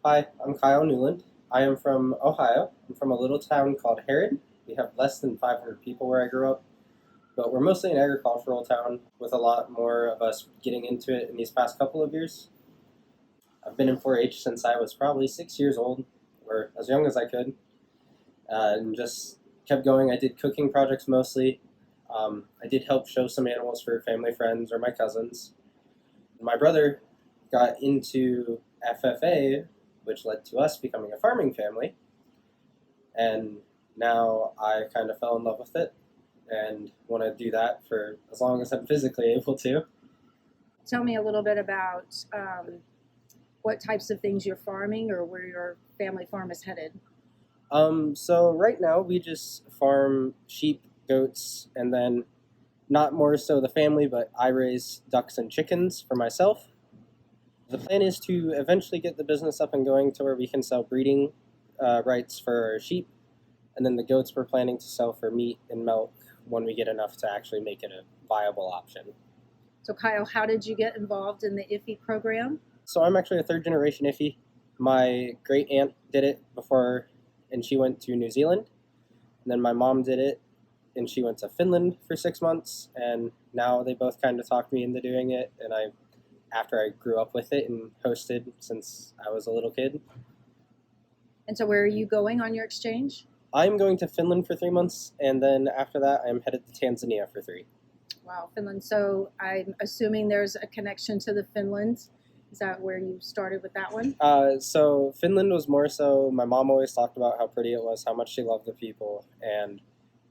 Hi, I'm Kyle Newland. I am from Ohio. I'm from a little town called Harrod. We have less than 500 people where I grew up, but we're mostly an agricultural town with a lot more of us getting into it in these past couple of years. I've been in 4-H since I was probably 6 years old, or as young as I could, and just kept going. I did cooking projects mostly. I did help show some animals for family friends or my cousins. My brother got into FFA, which led to us becoming a farming family, and now I kind of fell in love with it and want to do that for as long as I'm physically able to. Tell me a little bit about what types of things you're farming or where your family farm is headed. So right now we just farm sheep, goats, and then not more so the family, but I raise ducks and chickens for myself. The plan is to eventually get the business up and going to where we can sell breeding rights for our sheep, and then the goats we're planning to sell for meat and milk when we get enough to actually make it a viable option. So Kyle, how did you get involved in the IFYE program? So I'm actually a third generation IFYE. My great aunt did it before, and she went to New Zealand. And then my mom did it, and she went to Finland for 6 months. And now they both kind of talked me into doing it. And after I grew up with it and hosted since I was a little kid. And so where are you going on your exchange? I'm going to Finland for 3 months, and then after that, I'm headed to Tanzania for 3. Wow, Finland. So I'm assuming there's a connection to the Finland. Is that where you started with that one? So Finland was more so, my mom always talked about how pretty it was, how much she loved the people, and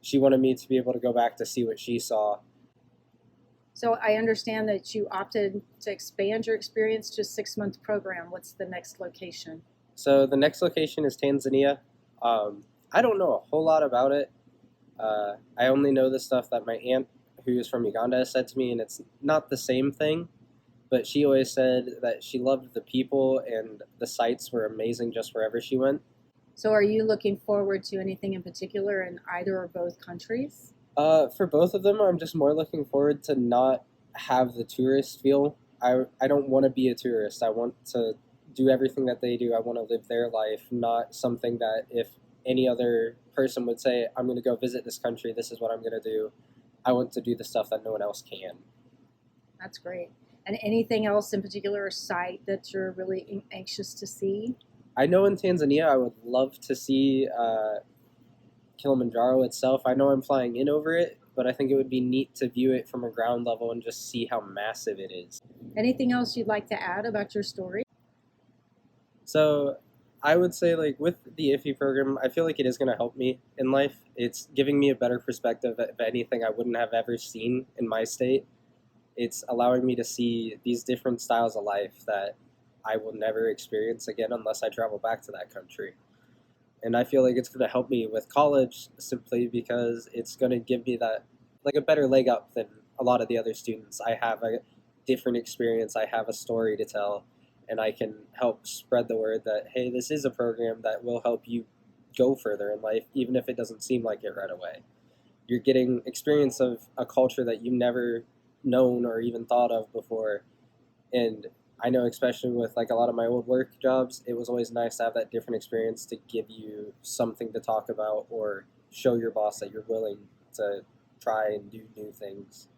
she wanted me to be able to go back to see what she saw. So I understand that you opted to expand your experience to a 6-month program. What's the next location? So the next location is Tanzania. I don't know a whole lot about it. I only know the stuff that my aunt, who is from Uganda, has said to me, and it's not the same thing. But she always said that she loved the people and the sights were amazing just wherever she went. So are you looking forward to anything in particular in either or both countries? For both of them, I'm just more looking forward to not have the tourist feel. I don't want to be a tourist. I want to do everything that they do. I want to live their life, not something that if any other person would say, I'm going to go visit this country, this is what I'm going to do. I want to do the stuff that no one else can. That's great. And anything else in particular, a site that you're really anxious to see? I know in Tanzania I would love to see Kilimanjaro itself. I know I'm flying in over it, but I think it would be neat to view it from a ground level and just see how massive it is. Anything else you'd like to add about your story? So I would say, like, with the IFYE program, I feel like it is going to help me in life. It's giving me a better perspective of anything I wouldn't have ever seen in my state. It's allowing me to see these different styles of life that I will never experience again unless I travel back to that country. And I feel like it's going to help me with college simply because it's going to give me that, like, a better leg up than a lot of the other students. I have a different experience, I have a story to tell, and I can help spread the word that, hey, this is a program that will help you go further in life, even if it doesn't seem like it right away. You're getting experience of a culture that you never known or even thought of before. And I know, especially with like a lot of my old work jobs, it was always nice to have that different experience to give you something to talk about or show your boss that you're willing to try and do new things.